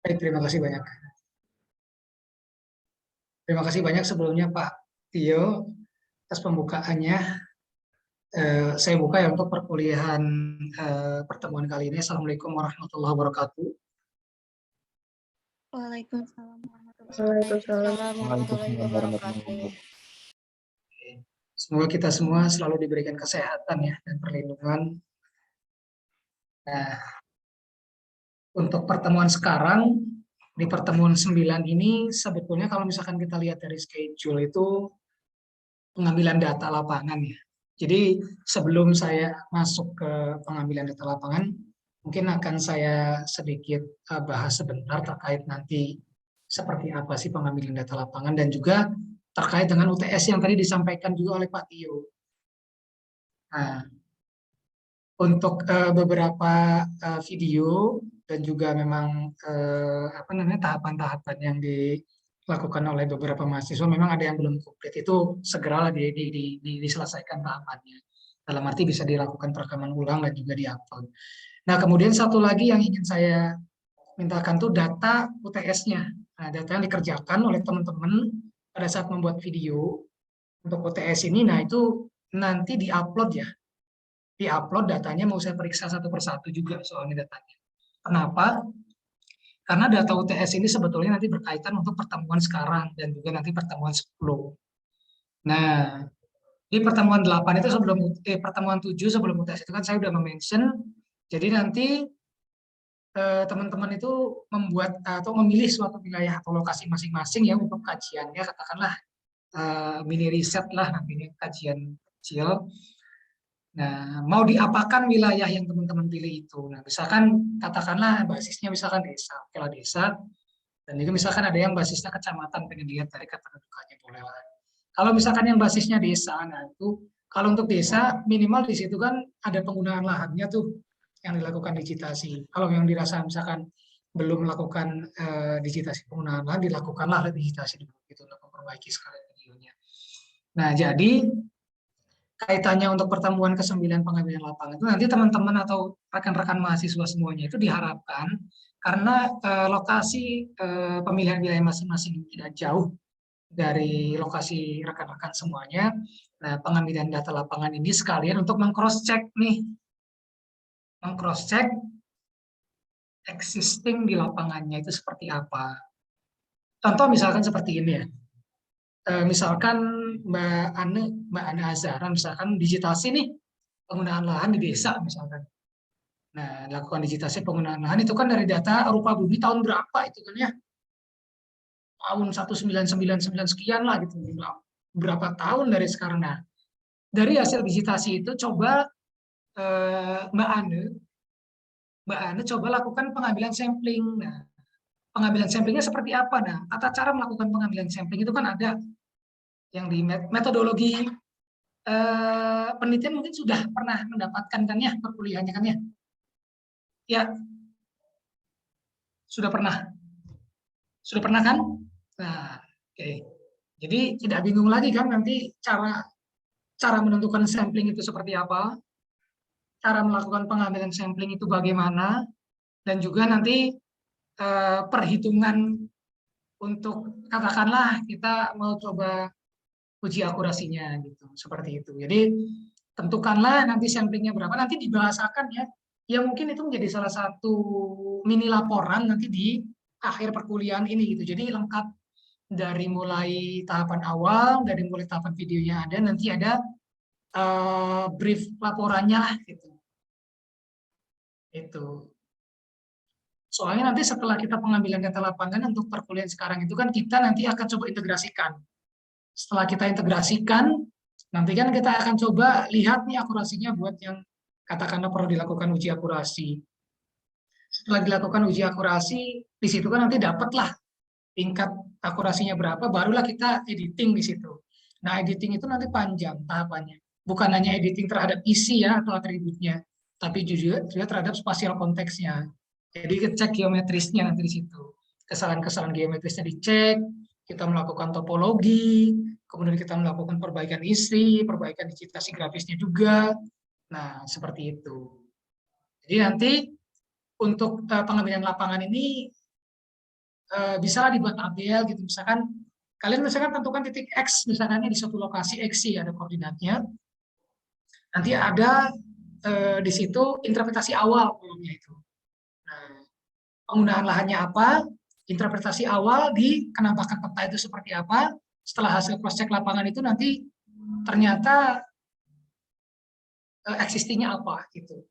Baik, terima kasih banyak. Terima kasih banyak sebelumnya Pak Tio atas pembukaannya. Saya buka ya untuk perkuliahan pertemuan kali ini. Assalamualaikum warahmatullahi wabarakatuh. Waalaikumsalam Waalaikumsalam. warahmatullahi wabarakatuh. Semoga kita semua selalu diberikan kesehatan ya dan perlindungan. Nah, untuk pertemuan sekarang, di pertemuan 9 ini sebetulnya kalau misalkan kita lihat dari schedule itu pengambilan data lapangan ya. Jadi sebelum saya masuk ke pengambilan data lapangan, mungkin akan saya sedikit bahas sebentar terkait nanti seperti apa sih pengambilan data lapangan dan juga terkait dengan UTS yang tadi disampaikan juga oleh Pak Tio. Nah, untuk beberapa video dan juga memang apa namanya tahapan-tahapan yang dilakukan oleh beberapa mahasiswa memang ada yang belum komplit, itu segeralah diselesaikan tahapannya. Dalam arti bisa dilakukan perekaman ulang dan juga diupload. Nah, kemudian satu lagi yang ingin saya mintakan tuh data UTS-nya. Nah, data yang dikerjakan oleh teman-teman pada saat membuat video untuk UTS ini, nah itu nanti diupload ya. Diupload datanya mau saya periksa satu persatu juga soalnya datanya. Kenapa? Karena data UTS ini sebetulnya nanti berkaitan untuk pertemuan sekarang dan juga nanti pertemuan 10. Nah, di pertemuan 8 itu pertemuan 7 sebelum UTS itu kan saya udah mention, jadi nanti teman-teman itu membuat atau memilih suatu wilayah atau lokasi masing-masing ya untuk kajiannya, katakanlah mini riset lah nantinya, kajian kecil. Nah, mau diapakan wilayah yang teman-teman pilih itu. Nah, misalkan katakanlah basisnya misalkan desa, oke lah desa, dan itu misalkan ada yang basisnya kecamatan, pengen dilihat dari kependudukannya, boleh lah. Kalau misalkan yang basisnya desa, nah itu kalau untuk desa minimal di situ kan ada penggunaan lahannya tuh yang dilakukan digitasi. Kalau yang dirasa misalkan belum melakukan digitasi penggunaan lahan, dilakukanlah digitasi dulu gitu untuk memperbaiki sekalian videonya. Nah, jadi kaitannya untuk pertemuan ke-9 pengambilan lapangan itu nanti teman-teman atau rekan-rekan mahasiswa semuanya itu diharapkan karena lokasi pemilihan wilayah masing-masing tidak jauh dari lokasi rekan-rekan semuanya. Nah, pengambilan data lapangan ini sekalian untuk meng-cross-check nih, meng-cross-check existing di lapangannya itu seperti apa. Contoh misalkan seperti ini ya. Misalkan Mbak Ane Azhara misalkan digitasi nih penggunaan lahan di desa misalkan. Nah, lakukan digitasi penggunaan lahan itu kan dari data rupa bumi tahun berapa itu kan ya. Tahun 1999 sekian lah gitu. Berapa tahun dari sekarang. Nah, dari hasil digitasi itu coba Mbak Ane coba lakukan pengambilan sampling. Nah, pengambilan samplingnya seperti apa? Nah, tata cara melakukan pengambilan sampling itu kan ada yang di metodologi penelitian mungkin sudah pernah mendapatkan kan ya perkuliahannya kan ya? Ya, sudah pernah. Sudah pernah kan? Nah, oke. Jadi tidak bingung lagi kan nanti cara cara menentukan sampling itu seperti apa, cara melakukan pengambilan sampling itu bagaimana, dan juga nanti perhitungan untuk katakanlah kita mau coba uji akurasinya gitu, seperti itu. Jadi tentukanlah nanti samplingnya berapa, nanti dibahasakan ya. Ya mungkin itu menjadi salah satu mini laporan nanti di akhir perkuliahan ini gitu. Jadi lengkap dari mulai tahapan awal, dari mulai tahapan videonya ada, nanti ada brief laporannya lah gitu. Itu. Soalnya nanti setelah kita pengambilan data lapangan untuk perkuliahan sekarang itu kan kita nanti akan coba integrasikan. Setelah kita integrasikan, nanti kan kita akan coba lihat nih akurasinya buat yang katakanlah perlu dilakukan uji akurasi. Setelah dilakukan uji akurasi, di situ kan nanti dapatlah tingkat akurasinya berapa, barulah kita editing di situ. Nah, editing itu nanti panjang tahapannya. Bukan hanya editing terhadap isi ya atau atributnya, tapi juga terhadap spasial konteksnya. Jadi cek geometrisnya nanti di situ. Kesalahan-kesalahan geometrisnya dicek, kita melakukan topologi, kemudian kita melakukan perbaikan isi, perbaikan digitasi grafisnya juga. Nah, seperti itu. Jadi nanti untuk pengambilan lapangan ini bisa dibuat tabel gitu. Misalkan kalian tentukan titik X misalkan di suatu lokasi X sih ada koordinatnya. Nanti ada di situ interpretasi awal kolomnya itu. Nah, penggunaan lahannya apa? Interpretasi awal di kenampakan peta itu seperti apa? Setelah hasil cross check lapangan itu nanti ternyata existingnya apa gitu.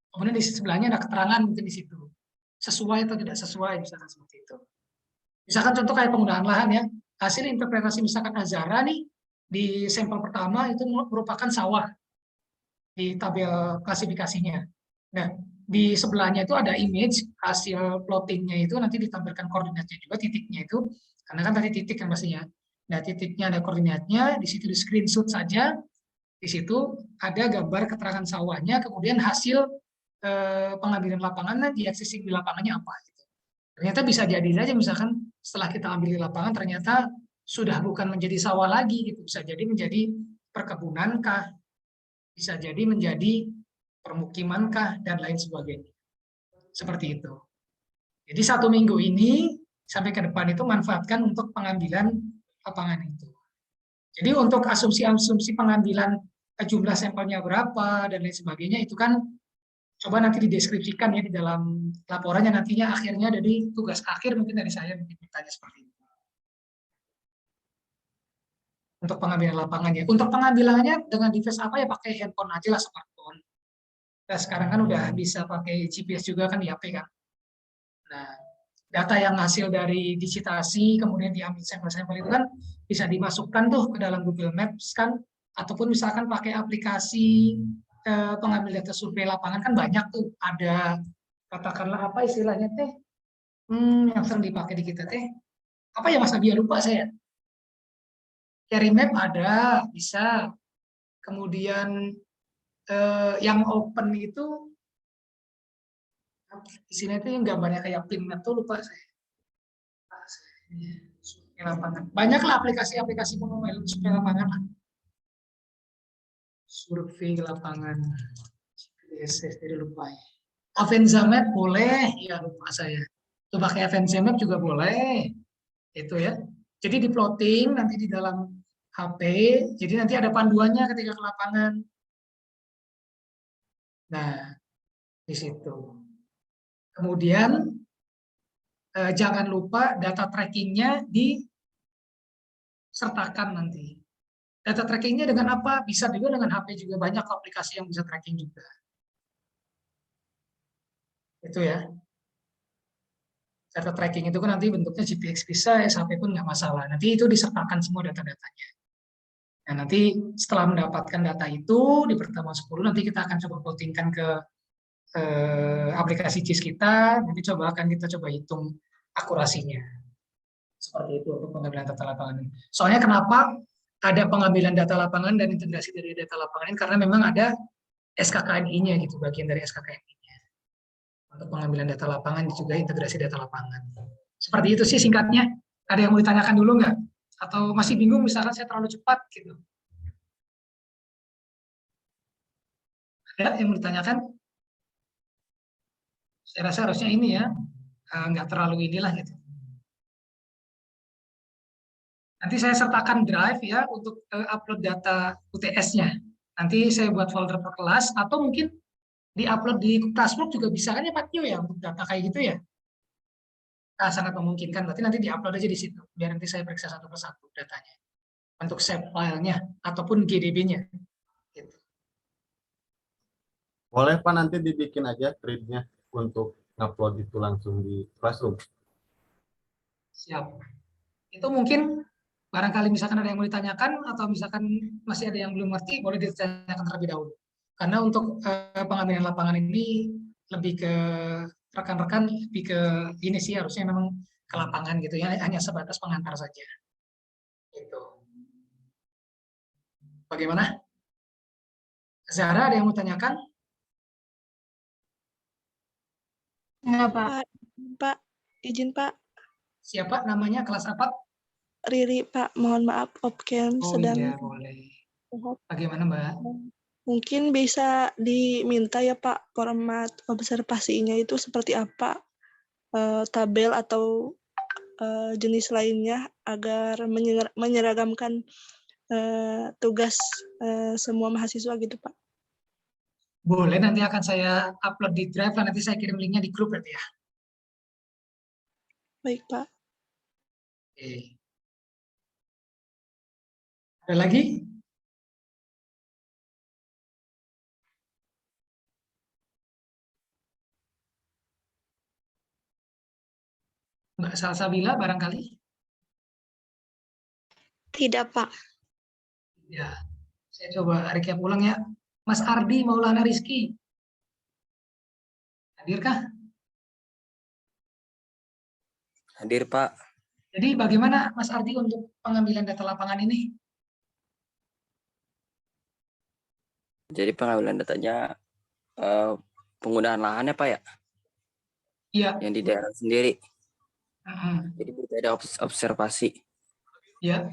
Kemudian di sebelahnya ada keterangan mungkin di situ. Sesuai atau tidak sesuai misalkan seperti itu. Misalkan contoh kayak penggunaan lahan ya. Hasil interpretasi misalkan Azara nih di sampel pertama itu merupakan sawah di tabel klasifikasinya. Nah, di sebelahnya itu ada image hasil plottingnya itu nanti ditampilkan koordinatnya juga titiknya itu karena kan tadi titik kan pastinya. Nah, titiknya ada koordinatnya, di situ di screenshot saja. Di situ ada gambar keterangan sawahnya, kemudian hasil pengambilan lapangannya di existing di lapangannya apa gitu. Ternyata bisa jadi saja misalkan setelah kita ambil di lapangan ternyata sudah bukan menjadi sawah lagi gitu, bisa jadi menjadi perkebunan kah, bisa jadi menjadi permukimankah dan lain sebagainya. Seperti itu. Jadi 1 minggu ini sampai ke depan itu manfaatkan untuk pengambilan lapangan itu. Jadi untuk asumsi-asumsi pengambilan jumlah sampelnya berapa dan lain sebagainya itu kan coba nanti dideskripsikan ya di dalam laporannya nantinya akhirnya dari tugas akhir mungkin dari saya mungkin bertanya seperti itu. Untuk pengambilan lapangannya. Untuk pengambilannya dengan device apa ya pakai handphone aja lah smartphone. Nah, sekarang kan udah bisa pakai GPS juga kan di HP kan. Nah, data yang hasil dari digitasi kemudian diambil sampel-sampel itu kan bisa dimasukkan tuh ke dalam Google Maps kan ataupun misalkan pakai aplikasi pengambil data survei lapangan kan banyak tuh ada katakanlah apa istilahnya teh yang sering dipakai di kita teh apa ya Mas Abia lupa saya carry map ada bisa kemudian yang open itu di sini tuh yang gambarnya kayak pin map tuh lupa saya. Lapangan. Banyaklah aplikasi-aplikasi pengembangan survei lapangan lah. Survei lapangan. DSS jadi lupa ya. Avenza Map boleh, ya lupa saya. Tuh pakai Avenza Map juga boleh. Itu ya. Jadi di plotting nanti di dalam HP, jadi nanti ada panduannya ketika ke lapangan. Nah, di situ. Kemudian jangan lupa data trackingnya disertakan nanti. Data trackingnya dengan apa? Bisa juga dengan HP juga banyak aplikasi yang bisa tracking juga. Itu ya. Data tracking itu kan nanti bentuknya GPX bisa, SHP pun nggak masalah. Nanti itu disertakan semua data-datanya. Nah, nanti setelah mendapatkan data itu di pertemuan 10 nanti kita akan coba plottingkan ke aplikasi JIS kita. Nanti kita coba hitung akurasinya. Seperti itu untuk pengambilan data lapangan ini. Soalnya kenapa ada pengambilan data lapangan dan integrasi dari data lapangan ini karena memang ada SKKNI-nya gitu, bagian dari SKKNI-nya. Untuk pengambilan data lapangan juga integrasi data lapangan. Seperti itu sih singkatnya. Ada yang mau ditanyakan dulu nggak? Atau masih bingung misalkan saya terlalu cepat gitu? Ada yang mau ditanyakan? Saya rasa harusnya ini ya, nggak terlalu inilah gitu. Nanti saya sertakan drive ya untuk upload data UTS-nya. Nanti saya buat folder per kelas atau mungkin di-upload di Classroom juga bisa kan ya Pak Tio ya untuk data kayak gitu ya. Nah, sangat memungkinkan. Berarti nanti di-upload aja di situ. Biar nanti saya periksa satu persatu datanya. Untuk save filenya ataupun GDB-nya. Gitu. Boleh Pak nanti dibikin aja thread-nya untuk upload itu langsung di Classroom. Siap. Itu mungkin barangkali misalkan ada yang mau ditanyakan atau misalkan masih ada yang belum ngerti, boleh ditanyakan terlebih dahulu. Karena untuk pengambilan lapangan ini lebih ke rekan-rekan, lebih ke ini sih harusnya memang ke lapangan gitu ya, hanya sebatas pengantar saja. Gitu. Bagaimana? Zahra ada yang mau tanyakan? Enggak, Pak. Pak, izin Pak. Siapa namanya? Kelas apa? Riri Pak, mohon maaf Opcam Oh sedang iya, boleh. Bagaimana Mbak? mungkin bisa diminta ya Pak format observasinya itu seperti apa, tabel atau jenis lainnya agar menyeragamkan tugas semua mahasiswa gitu, Pak. Boleh, nanti akan saya upload di Drive, nanti saya kirim linknya di grup berarti ya. Baik, Pak. Oke. Ada lagi? Mbak Salsabila barangkali? Tidak, Pak. Ya, saya coba recap ulang ya. Mas Ardi Maulana Rizky. Hadirkah? Hadir, Pak. Jadi bagaimana Mas Ardi untuk pengambilan data lapangan ini? Jadi pengambilan datanya penggunaan lahannya, Pak ya, Iya. yang di daerah sendiri. Mm-mm. Jadi kita ada observasi. Ya.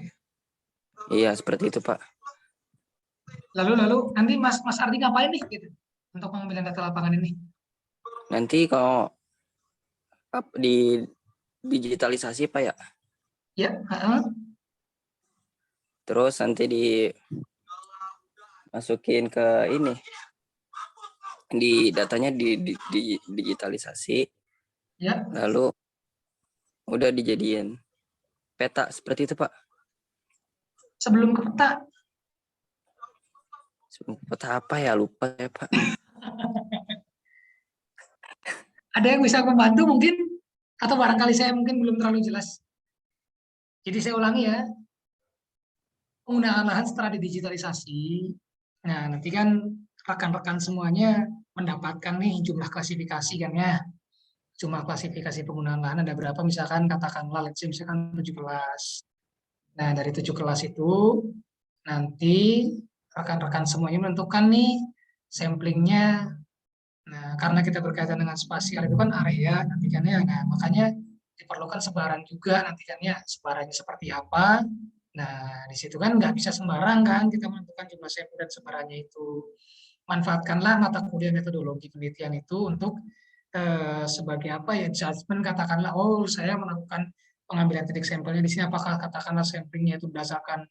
Iya, seperti itu, Pak. Lalu nanti Mas Ardi ngapain nih gitu untuk pengambilan data lapangan ini? Nanti kalau di digitalisasi, Pak ya. Ya. Terus nanti dimasukin ke ini. Di datanya di digitalisasi. Ya. Lalu udah dijadiin peta seperti itu, Pak. Sebelum ke peta. Peta apa ya, lupa ya, Pak. Ada yang bisa membantu mungkin? Atau barangkali saya mungkin belum terlalu jelas. Jadi saya ulangi ya. Penggunaan lahan setelah didigitalisasi. Nah, nanti kan rekan-rekan semuanya mendapatkan nih jumlah klasifikasi kan ya. Jumlah klasifikasi penggunaan lahan ada berapa, misalkan katakanlah let's say misalkan 7 kelas. Nah, dari 7 kelas itu nanti rekan-rekan semuanya menentukan nih samplingnya. Nah, karena kita berkaitan dengan spasial itu kan area nanti kan ya. Nah, makanya diperlukan sebaran juga nanti kan ya, sebarannya seperti apa. Nah, di situ kan nggak bisa sembarang kan kita menentukan jumlah sampel dan sebarannya itu. Manfaatkanlah mata kuliah metodologi penelitian itu untuk sebagai apa ya, judgement, katakanlah, oh saya melakukan pengambilan titik sampelnya di sini, apakah katakanlah samplingnya itu berdasarkan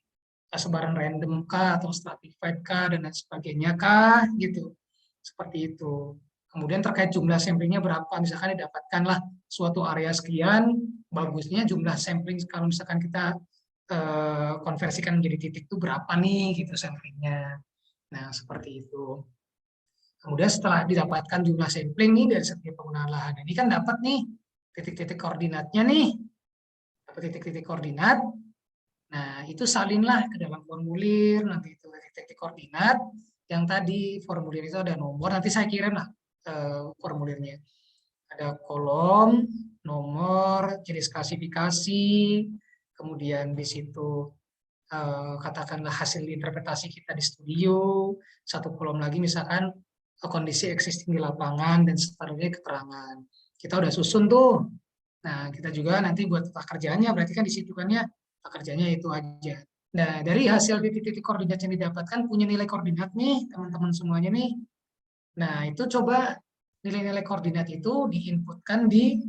sebaran random kah atau stratified kah dan lain sebagainya kah gitu, seperti itu. Kemudian terkait jumlah samplingnya berapa, misalkan didapatkanlah suatu area sekian, bagusnya jumlah sampling kalau misalkan kita konversikan menjadi titik itu berapa nih gitu samplingnya. Nah, seperti itu. Kemudian setelah didapatkan jumlah sampling nih dari setiap penggunaan lahan, ini kan dapat nih titik-titik koordinatnya nih, dapat titik-titik koordinat. Nah, itu salinlah ke dalam formulir, nanti itu titik-titik koordinat, yang tadi formulir itu ada nomor, nanti saya kirim lah formulirnya. Ada kolom, nomor, jenis klasifikasi, kemudian di situ katakanlah hasil interpretasi kita di studio, satu kolom lagi misalkan kondisi existing di lapangan dan seterusnya keterangan. Kita udah susun tuh. Nah, kita juga nanti buat tata kerjanya, berarti kan di situ kan ya tata kerjanya itu aja. Nah, dari hasil titik-titik koordinat yang didapatkan punya nilai koordinat nih teman-teman semuanya nih. Nah, itu coba nilai-nilai koordinat itu diinputkan di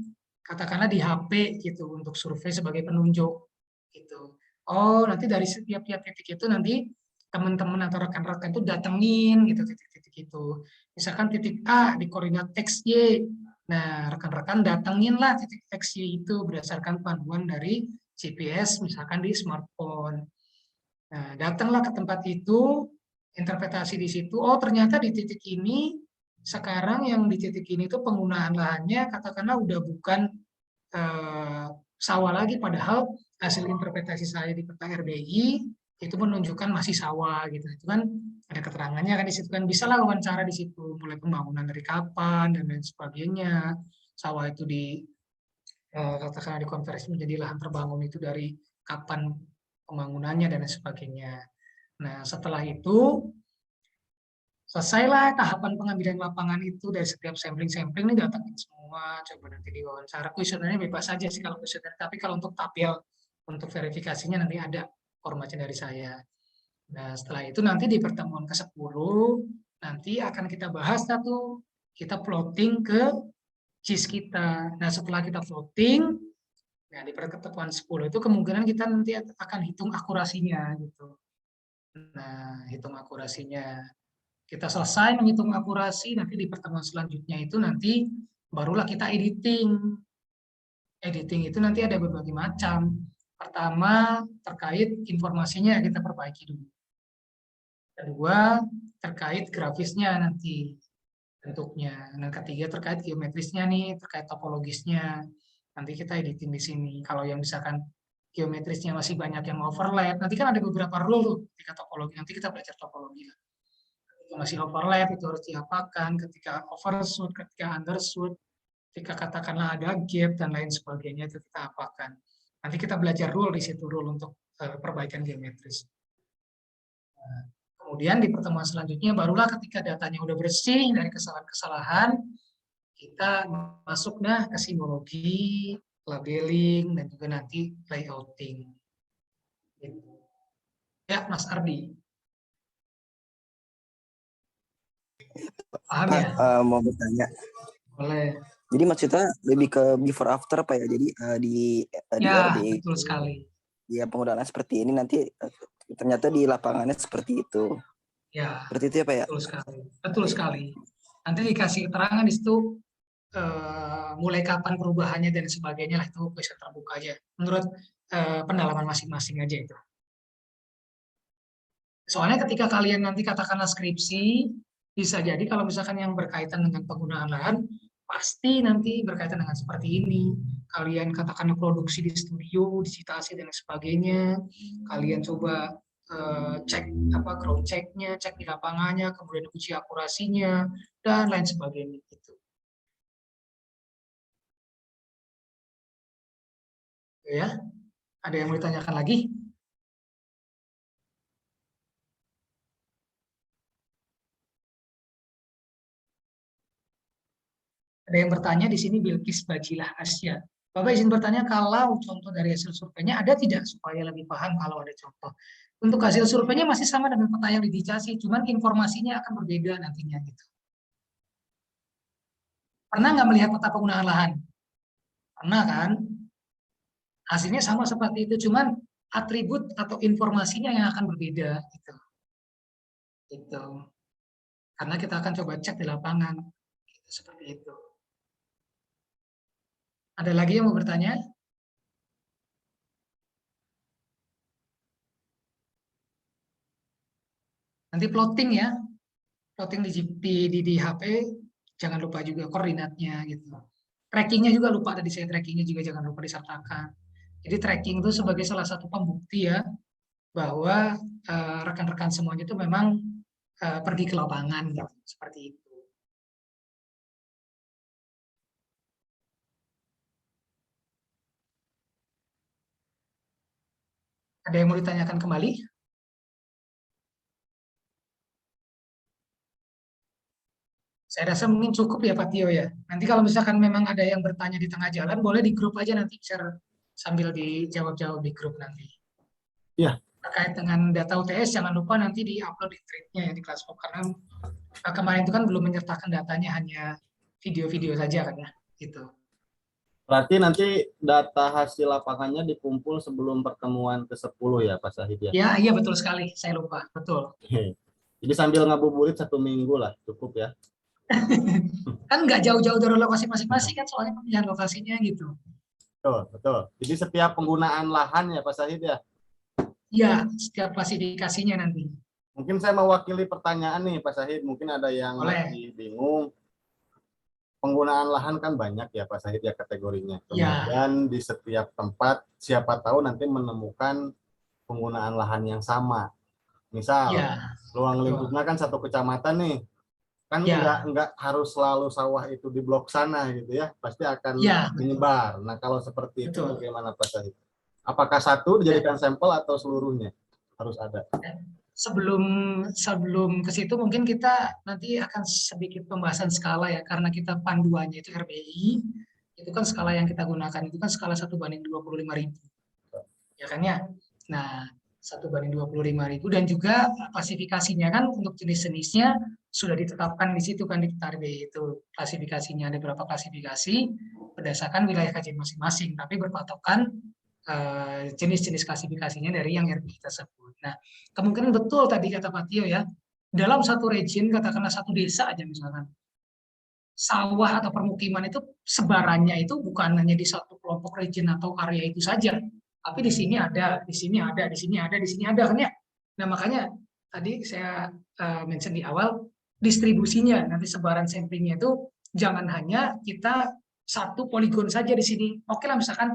katakanlah di HP gitu untuk survei sebagai penunjuk gitu. Oh, nanti dari setiap titik itu nanti teman-teman atau rekan-rekan itu datengin gitu titik-titik itu. Misalkan titik A di koordinat XY. Nah, rekan-rekan datengin lah titik XY itu berdasarkan panduan dari GPS misalkan di smartphone. Nah, datanglah ke tempat itu, interpretasi di situ. Oh, ternyata di titik ini sekarang yang di titik ini tuh penggunaan lahannya katakanlah udah bukan sawah lagi, padahal hasil interpretasi saya di peta RDI itu menunjukkan masih sawah gitu. Itu kan ada keterangannya kan di situ kan, bisa lah wawancara di situ, mulai pembangunan dari kapan dan lain sebagainya. Sawah itu katakanlah dikonversi menjadi lahan terbangun itu dari kapan pembangunannya dan lain sebagainya. Nah, setelah itu selesailah tahapan pengambilan lapangan itu dari setiap sampling-sampling ini datangin semua, coba nanti diwawancara. Kuesionernya bebas saja sih kalau kuesioner, tapi kalau untuk tabel untuk verifikasinya nanti ada formatnya dari saya. Nah, setelah itu nanti di pertemuan ke-10 nanti akan kita bahas satu, kita plotting ke JIS kita. Nah, setelah kita plotting, Nah, di pertemuan 10 itu kemungkinan kita nanti akan hitung akurasinya gitu. Nah, hitung akurasinya. Kita selesai menghitung akurasi, nanti di pertemuan selanjutnya itu nanti barulah kita editing. Editing itu nanti ada berbagai macam. Pertama, terkait informasinya kita perbaiki dulu. Kedua, terkait grafisnya nanti bentuknya. Dan ketiga, terkait geometrisnya nih, terkait topologisnya. Nanti kita editing di sini. Kalau yang misalkan geometrisnya masih banyak yang overlap, nanti kan ada beberapa rule tuh ketika topologi. Nanti kita belajar topologi. Ketika masih overlap itu harus diapakan, ketika overshoot, ketika undershoot, ketika katakanlah ada gap dan lain sebagainya itu kita apakan. Nanti kita belajar rule di situ, rule untuk perbaikan geometris. Nah, kemudian di pertemuan selanjutnya barulah ketika datanya udah bersih dari kesalahan-kesalahan, kita masuk ke simbologi, labeling, dan juga nanti layouting. Ya, Mas Ardi. Paham ya? Mau bertanya. Boleh. Jadi maksudnya lebih ke before after apa ya? Jadi di Ya, RDA betul sekali. ya penggunaan seperti ini nanti ternyata di lapangannya seperti itu. Ya, Seperti itu ya Pak ya? betul sekali. Betul sekali. Nanti dikasih keterangan di situ mulai kapan perubahannya dan sebagainya lah, itu bisa terbuka aja. Menurut pendalaman masing-masing aja itu. Soalnya ketika kalian nanti katakanlah skripsi, bisa jadi kalau misalkan yang berkaitan dengan penggunaan lahan, pasti nanti berkaitan dengan seperti ini. Kalian katakanlah produksi di studio, disitasi dan sebagainya. Kalian coba cek ground check-nya, cek di lapangannya, kemudian uji akurasinya, dan lain sebagainya. Gitu. Ya, ada yang mau ditanyakan lagi? Ada yang bertanya di sini, Bilkis Bajilah Asia. Bapak izin bertanya, kalau contoh dari hasil surveinya ada tidak supaya lebih paham kalau ada contoh? Untuk hasil surveinya masih sama dengan peta yang didicasi, cuman informasinya akan berbeda nantinya gitu. Pernah nggak melihat peta penggunaan lahan? Pernah kan? Hasilnya sama seperti itu, cuman atribut atau informasinya yang akan berbeda gitu. Gitu. Karena kita akan coba cek di lapangan. Gitu, seperti itu. Ada lagi yang mau bertanya? Nanti plotting ya. Plotting di HP, jangan lupa juga koordinatnya gitu. Trackingnya juga lupa, tadi saya trackingnya juga jangan lupa disertakan. Jadi tracking itu sebagai salah satu pembukti ya, bahwa rekan-rekan semuanya itu memang pergi ke lapangan gitu, seperti itu. Ada yang mau ditanyakan kembali? Saya rasa mungkin cukup ya Pak Tio ya. Nanti kalau misalkan memang ada yang bertanya di tengah jalan, boleh di grup aja nanti share sambil dijawab-jawab di grup nanti. Iya. Terkait dengan data UTS, jangan lupa nanti di-upload di thread-nya ya di Classroom, karena kemarin itu kan belum menyertakan datanya, hanya video-video saja kan ya, gitu. Berarti nanti data hasil lapangannya dikumpul sebelum pertemuan ke-10 ya Pak Sahid ya? Ya, iya betul sekali, saya lupa, betul. Jadi sambil ngabuburit 1 minggu lah, cukup ya. Kan nggak jauh-jauh dari lokasi masing-masing kan, soalnya pemilihan lokasinya gitu. Betul, betul. Jadi setiap penggunaan lahan ya Pak Sahid ya? Iya, setiap klasifikasinya nanti. Mungkin saya mewakili pertanyaan nih Pak Sahid, mungkin ada yang Boleh. masih bingung. Penggunaan lahan kan banyak ya Pak Sahid ya kategorinya. Ya. Kemudian di setiap tempat siapa tahu nanti menemukan penggunaan lahan yang sama. Misal Ya. ruang lingkupnya kan satu kecamatan nih. Kan Ya. nggak harus selalu sawah itu di blok sana gitu ya. Pasti akan Ya, menyebar. Nah, kalau seperti itu betul. bagaimana Pak Sahid? Apakah satu dijadikan sampel atau seluruhnya harus ada? Sebelum ke situ mungkin kita nanti akan sedikit pembahasan skala ya, karena kita panduannya itu RBI, itu kan skala yang kita gunakan itu kan skala 1/25.000, ya kan ya. Nah, 1/25.000 dan juga klasifikasinya kan untuk jenis-jenisnya sudah ditetapkan di situ kan di RBI itu klasifikasinya, ada berapa klasifikasi. berdasarkan wilayah kajian masing-masing, tapi berpatokan jenis-jenis klasifikasinya dari yang RPI tersebut. Nah, kemungkinan betul tadi kata Pak Tio ya, dalam satu region, katakanlah satu desa aja misalkan, sawah atau permukiman itu sebarannya itu bukan hanya di satu kelompok region atau area itu saja, tapi di sini ada, di sini ada, di sini ada, di sini ada kan ya. Nah, makanya tadi saya mention di awal, distribusinya, nanti sebaran samplingnya itu jangan hanya kita satu poligon saja di sini. Oke lah, misalkan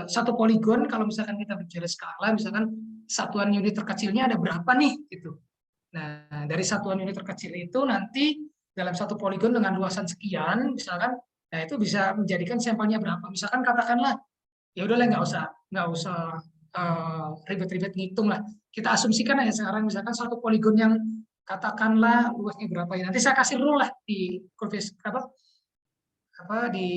satu poligon, kalau misalkan kita bicara skala, misalkan satuan unit terkecilnya ada berapa nih, gitu. Nah, dari satuan unit terkecil itu nanti dalam satu poligon dengan luasan sekian, misalkan, nah itu bisa menjadikan sampelnya berapa. Misalkan katakanlah, ya udahlah nggak usah ribet-ribet ngitung lah. Kita asumsikan aja sekarang, misalkan satu poligon yang katakanlah luasnya berapa ya. Nanti saya kasih rule lah di kurvis di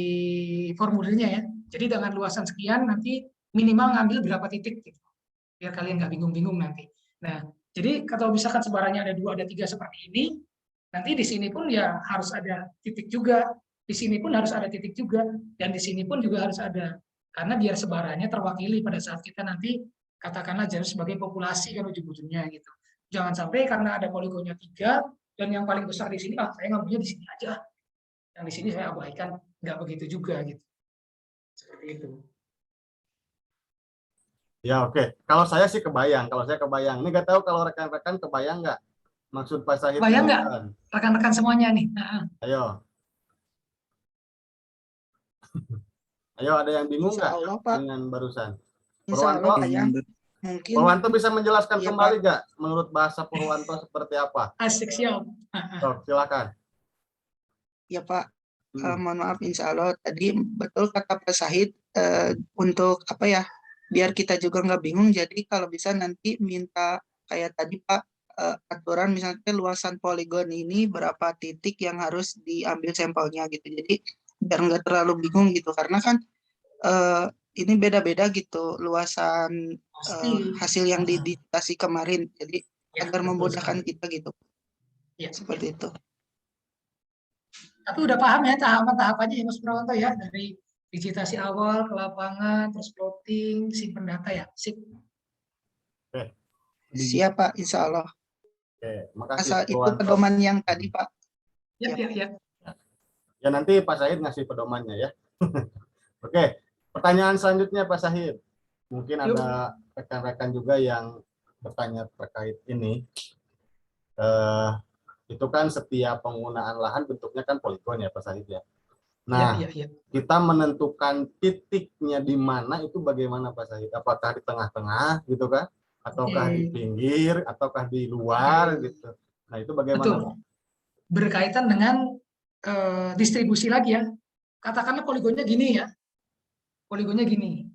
formulirnya ya. Jadi dengan luasan sekian nanti minimal ngambil berapa titik gitu. Biar kalian nggak bingung-bingung nanti. Nah, jadi kalau misalkan sebarannya ada 2, ada 3 seperti ini, nanti di sini pun ya harus ada titik juga, di sini pun harus ada titik juga, dan di sini pun juga harus ada. Karena biar sebarannya terwakili pada saat kita nanti katakanlah jadi sebagai populasi kan ujung-ujungnya gitu. Jangan sampai karena ada poligonnya 3 dan yang paling besar di sini, saya ngambilnya di sini aja. Yang di sini saya abaikan, nggak begitu juga gitu. Seperti itu. Ya oke. Kalau saya sih kebayang. Ini nggak tahu kalau rekan-rekan kebayang nggak maksud Pak Syahid. Kebayang nggak rekan-rekan semuanya nih? Ayo. Ayo, ada yang bingung nggak dengan barusan? Purwanto, Mungkin Purwanto bisa menjelaskan iya, kembali nggak menurut bahasa Purwanto seperti apa? Asik, siap. So, silakan. ya Pak. Mohon maaf, insya Allah tadi betul kata Pak Syahid, untuk apa ya, biar kita juga nggak bingung. Jadi kalau bisa nanti minta kayak tadi Pak, aturan misalnya luasan poligon ini berapa titik yang harus diambil sampelnya gitu. Jadi biar nggak terlalu bingung gitu, karena kan ini beda-beda gitu luasan hasil yang diditasi kemarin. Jadi Ya, agar betul memudahkan sekali. kita gitu. Ya. Seperti itu. Tapi udah paham ya tahapan-tahapannya ya Mas Purwanto ya, dari digitasi awal ke lapangan, terus plotting, simpen data ya. Sip. Siap Pak, insya Allah. Oke, makasih Asal itu Purwanto. pedoman yang tadi Pak. Ya. Ya nanti Pak Syahid ngasih pedomannya ya. Oke, pertanyaan selanjutnya Pak Syahid. Mungkin Yuk. ada rekan-rekan juga yang bertanya terkait ini. Itu kan setiap penggunaan lahan bentuknya kan poligon ya Pak Syahid ya. Nah, Ya. kita menentukan titiknya di mana itu bagaimana Pak Syahid? Apakah di tengah-tengah gitu kan? Ataukah di pinggir, ataukah di luar gitu. Nah, itu bagaimana? Betul. Berkaitan dengan distribusi lagi ya. Katakanlah poligonnya gini ya. Poligonnya gini.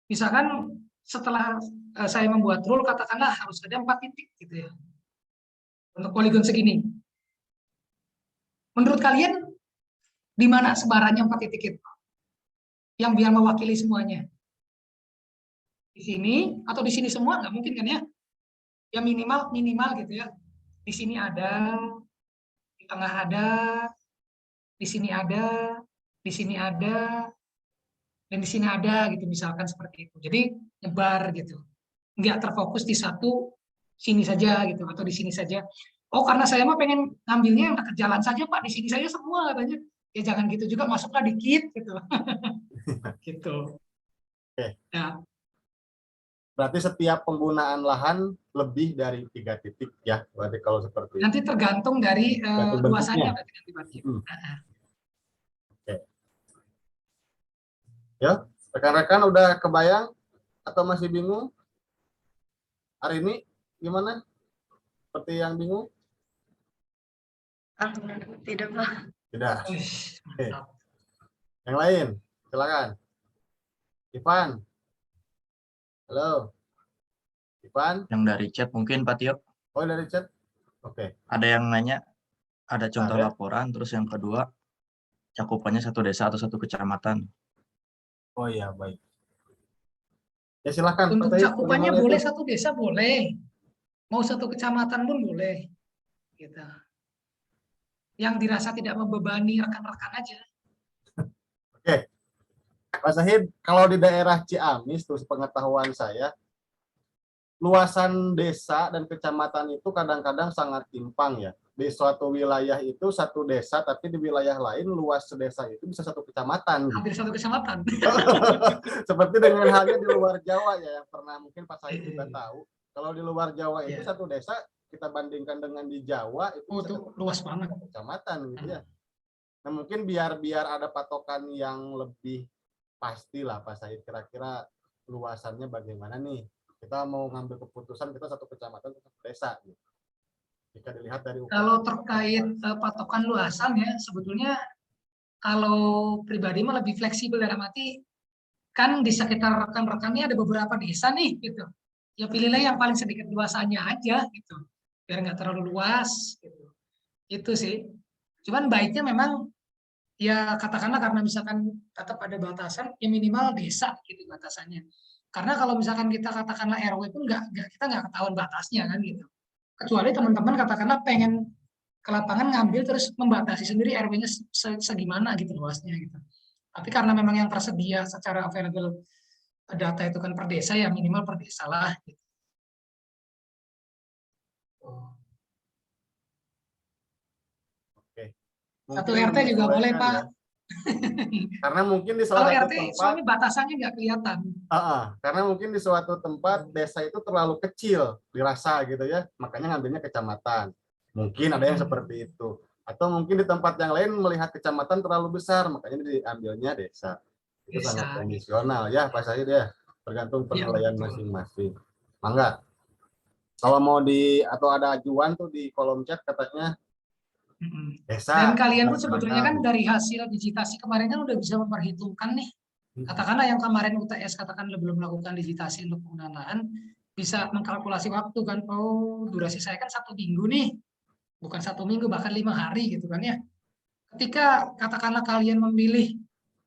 Misalkan setelah saya membuat rule, katakanlah harus ada 4 titik gitu ya. Untuk poligon segini. Menurut kalian di mana sebarannya 4 titik itu? Yang biar mewakili semuanya. Di sini atau di sini semua nggak mungkin kan ya? Ya minimal gitu ya. Di sini ada, di tengah ada, di sini ada, di sini ada, dan di sini ada gitu misalkan seperti itu. Jadi nyebar gitu. Nggak terfokus di satu sini saja gitu atau di sini saja. Oh, karena saya mah pengen ngambilnya yang dekat jalan saja Pak, di sini saja semua katanya. Ya jangan gitu juga, masuklah dikit gitu. Gitu. Oke. Ya. Berarti setiap penggunaan lahan lebih dari 3 titik ya. Berarti kalau seperti Nanti tergantung dari luasannya berarti nanti Pak. Oke. Ya, rekan-rekan udah kebayang atau masih bingung? Hari ini gimana? Seperti yang bingung? Tidak Pak. Tidak. Oke. Mantap. Yang lain, silakan. Ivan. Halo. Ivan. Yang dari chat mungkin Pak Tio. Oh, dari chat. Oke. Ada yang nanya, ada contoh Ada. laporan, terus yang kedua cakupannya satu desa atau satu kecamatan. Oh iya, baik. Ya silakan. Untuk Pak Syahid, cakupannya bagaimana boleh itu? satu desa boleh. Mau satu kecamatan pun boleh. Gitu. Yang dirasa tidak membebani rekan-rekan aja. Pak Sahid, kalau di daerah Ciamis tuh pengetahuan saya, luasan desa dan kecamatan itu kadang-kadang sangat timpang ya. Di suatu wilayah itu satu desa, tapi di wilayah lain luas desa itu bisa satu kecamatan. Hampir satu kecamatan. Seperti dengan halnya di luar Jawa ya, yang pernah mungkin Pak Sahid juga tahu. Kalau di luar Jawa itu Iya. satu desa, kita bandingkan dengan di Jawa itu Oh, bisa itu luas banget. satu kecamatan gitu ya. Nah mungkin biar ada patokan yang lebih pasti lah Pak Sahid, kira-kira luasannya bagaimana nih. Kita mau ngambil keputusan kita satu kecamatan satu desa gitu. Jika dilihat dari Kalau terkait patokan luasan ya, sebetulnya kalau pribadi mah lebih fleksibel dalam arti kan di sekitar rekan-rekannya ada beberapa desa nih gitu. Ya pilihlah yang paling sedikit luasannya aja gitu. Biar nggak terlalu luas gitu. Itu sih. Cuman baiknya memang ya katakanlah karena misalkan tetap ada batasan ya minimal desa gitu batasannya. Karena kalau misalkan kita katakanlah RW pun kita nggak ketahuan batasnya kan gitu. Kecuali teman-teman katakanlah pengen ke lapangan ngambil terus membatasi sendiri RW-nya segimana gitu luasnya gitu. Tapi karena memang yang tersedia secara available data itu kan per desa ya minimal per desa lah. Gitu. Oke. Satu Mungkin RT juga boleh menyesuaikan Pak. ya. Karena mungkin di Kalau salah satu RT tempat, soalnya batasannya nggak kelihatan. karena mungkin di suatu tempat desa itu terlalu kecil dirasa gitu ya, makanya ngambilnya kecamatan. Mungkin ada yang seperti itu. Atau mungkin di tempat yang lain melihat kecamatan terlalu besar, makanya diambilnya desa. Itu Desa. sangat kondisional ya Pak Syahid ya, tergantung Iya, penilaian betul. masing-masing. Mangga. Kalau mau atau ada ajuan tuh di kolom chat katanya desa. Dan kalian pun sebetulnya kan gitu. dari hasil digitasi kemarin kan udah bisa memperhitungkan nih. Katakanlah yang kemarin UTS katakan belum melakukan digitasi untuk penggunaan lahan, bisa mengkalkulasi waktu kan. Oh, durasi saya kan 1 minggu nih, bukan 1 minggu bahkan 5 hari gitu kan ya. Ketika katakanlah kalian memilih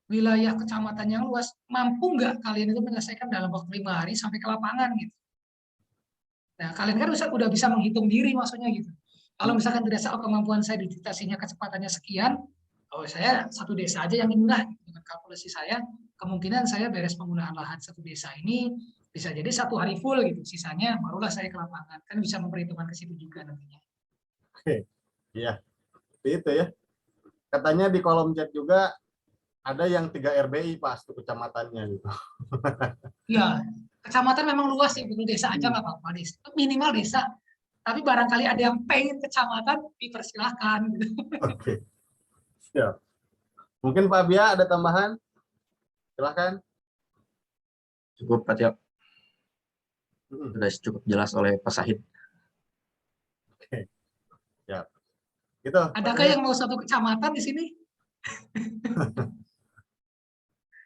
wilayah kecamatan yang luas, mampu nggak kalian itu menyelesaikan dalam waktu 5 hari sampai ke lapangan gitu. Nah, kalian kan udah bisa menghitung diri maksudnya gitu. Kalau misalkan berdasarkan kemampuan saya digitasinya kecepatannya sekian, oh saya satu desa aja yang inilah dengan kalkulasi saya, kemungkinan saya beres penggunaan lahan satu desa ini bisa jadi 1 hari full gitu, sisanya barulah saya ke lapangan. Kan bisa memperhitungkan ke situ juga nantinya. Oke, iya, itu ya. Katanya di kolom chat juga ada yang 3 RBI pas tuh kecamatannya gitu. Ya, kecamatan memang luas sih, betul desa aja nggak apa-apa, desa. Minimal desa. Tapi barangkali ada yang pengen kecamatan, dipersilahkan. Gitu. Oke, siap. Mungkin Pak Bia ada tambahan? Silahkan. Cukup Pak Tio. Sudah cukup jelas oleh Pak Sahid. Oke, siap. Gitu. Adakah yang mau satu kecamatan di sini?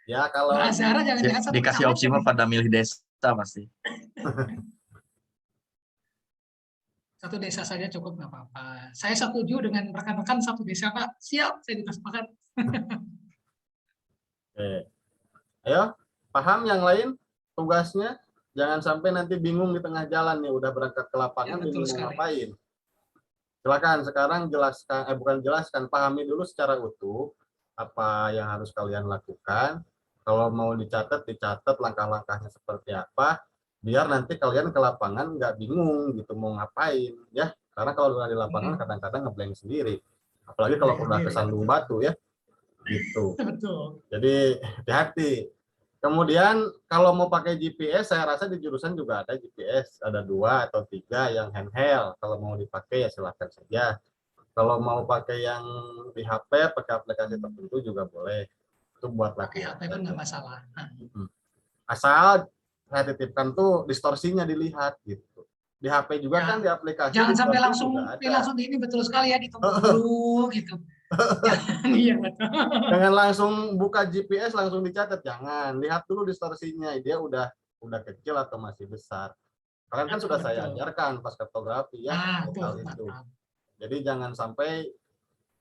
Ya kalau Azhara jangan-jangan satu Dikasih opsi mah pada milih desa pasti. Satu desa saja cukup nggak apa-apa. Saya setuju dengan rekan-rekan satu desa Pak. Siap, saya sepakat. Oke. Ayo, paham yang lain tugasnya? Jangan sampai nanti bingung di tengah jalan nih, udah berangkat ke lapangan Ya, betul bingung mau sekali. ngapain. Silakan sekarang jelaskan, bukan jelaskan, pahami dulu secara utuh apa yang harus kalian lakukan. Kalau mau dicatat langkah-langkahnya seperti apa, biar nanti kalian ke lapangan nggak bingung gitu mau ngapain ya. Karena kalau udah di lapangan kadang-kadang ngeblank sendiri. Apalagi kalau udah kesandung batu ya. Gitu. Betul. Jadi hati-hati. Kemudian kalau mau pakai GPS, saya rasa di jurusan juga ada GPS, ada 2 atau 3 yang handheld. Kalau mau dipakai ya silahkan saja. Kalau mau pakai yang di HP, pakai aplikasi tertentu juga boleh. Itu buat Pakai latihan. HP pun nggak masalah. Nah, Asal saya titipkan tuh distorsinya dilihat gitu. Di HP juga ya, kan di aplikasi. jangan sampai distorsi langsung juga ada. langsung ini betul sekali ya ditunggu dulu gitu. Iya betul. Jangan langsung buka GPS langsung dicatat, jangan. Lihat dulu distorsinya, dia udah kecil atau masih besar. Kalian kan sudah saya Betul. ajarkan pas kartografi ya Nah, hal tuh, itu. mantap. Jadi jangan sampai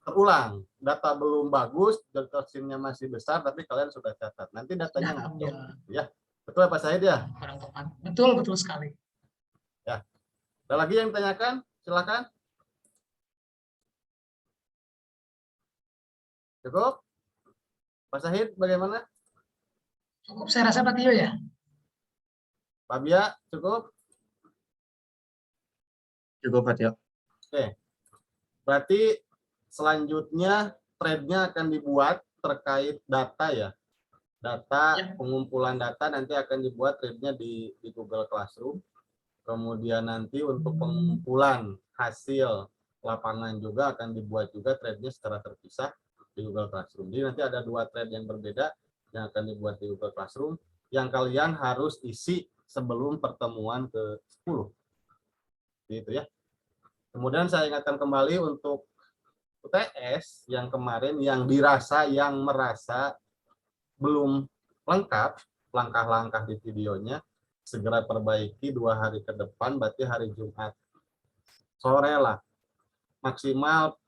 terulang. Data belum bagus, distorsinya masih besar, tapi kalian sudah catat. Nanti datanya Nah, ngomong. ya. Ya, betul Pak Syahid ya? Kurang tepat. Betul, betul sekali. Ya. Ada lagi yang ditanyakan? Silakan. Cukup? Pak Sahid bagaimana? Cukup saya rasa Pak Tio ya. Pak Bia cukup? Cukup Pak Tio. Berarti selanjutnya thread-nya akan dibuat terkait data ya. Data, Ya. pengumpulan data nanti akan dibuat thread-nya di Google Classroom. Kemudian nanti untuk pengumpulan hasil lapangan juga akan dibuat juga thread-nya secara terpisah di Google Classroom. Jadi nanti ada 2 thread yang berbeda yang akan dibuat di Google Classroom yang kalian harus isi sebelum pertemuan ke-10. Gitu ya. Kemudian saya ingatkan kembali untuk UTS yang kemarin yang merasa belum lengkap langkah-langkah di videonya, segera perbaiki 2 hari ke depan, berarti hari Jumat sore lah maksimal.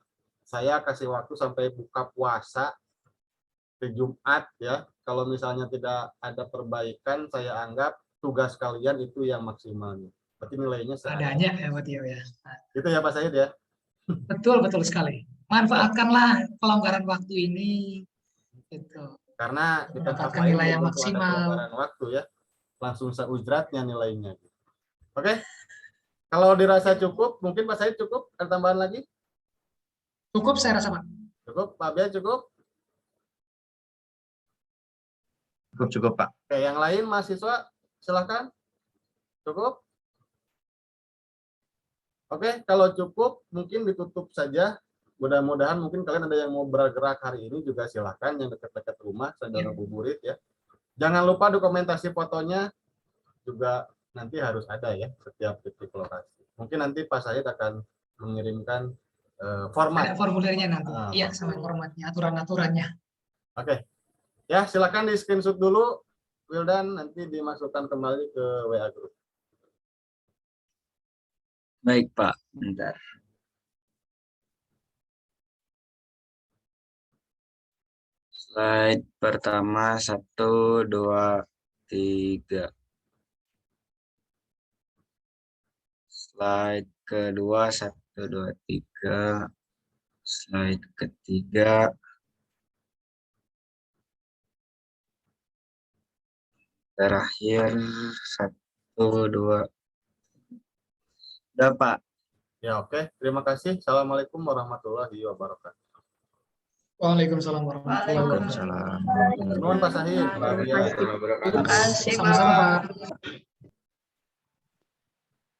Saya kasih waktu sampai buka puasa ke Jumat ya. Kalau misalnya tidak ada perbaikan, saya anggap tugas kalian itu yang maksimalnya. Berarti nilainya Adanya ya Pak Tio ya. Gitu ya Pak Said ya. Betul sekali. Manfaatkanlah kelonggaran waktu ini. Gitu. Karena di tempat Mendapatkan lain nilai yang belum tentu ada maksimal. pelonggaran waktu ya. Langsung seujratnya nilainya. Oke. Kalau dirasa cukup, mungkin Pak Said cukup? Ada tambahan lagi? Cukup saya rasa Pak. Cukup? Pak Bia cukup? Cukup Pak. Oke, yang lain mahasiswa silakan. Cukup? Oke, kalau cukup mungkin ditutup saja. Mudah-mudahan mungkin kalian ada yang mau bergerak hari ini juga silakan yang dekat-dekat rumah sambil ngabuburit ya. Jangan lupa dokumentasi fotonya juga nanti harus ada ya setiap titik lokasi. Mungkin nanti Pak Said akan mengirimkan format. Ada formulirnya nanti. Iya, format. sama formatnya, aturan-aturannya. Oke. Ya, silakan di screenshot dulu Wildan, nanti dimasukkan kembali ke WA group. Baik Pak, bentar. Slide pertama 1, 2, 3. Slide kedua 1, 2, 3. Slide ketiga. Terakhir 1, 2. Udah Pak. Ya, oke. Terima kasih. Assalamualaikum warahmatullahi wabarakatuh. Waalaikumsalam warahmatullahi wabarakatuh. Waalaikumsalam. Nuhun Pak Sahid. Terima kasih, Sama-sama Pak. Pak.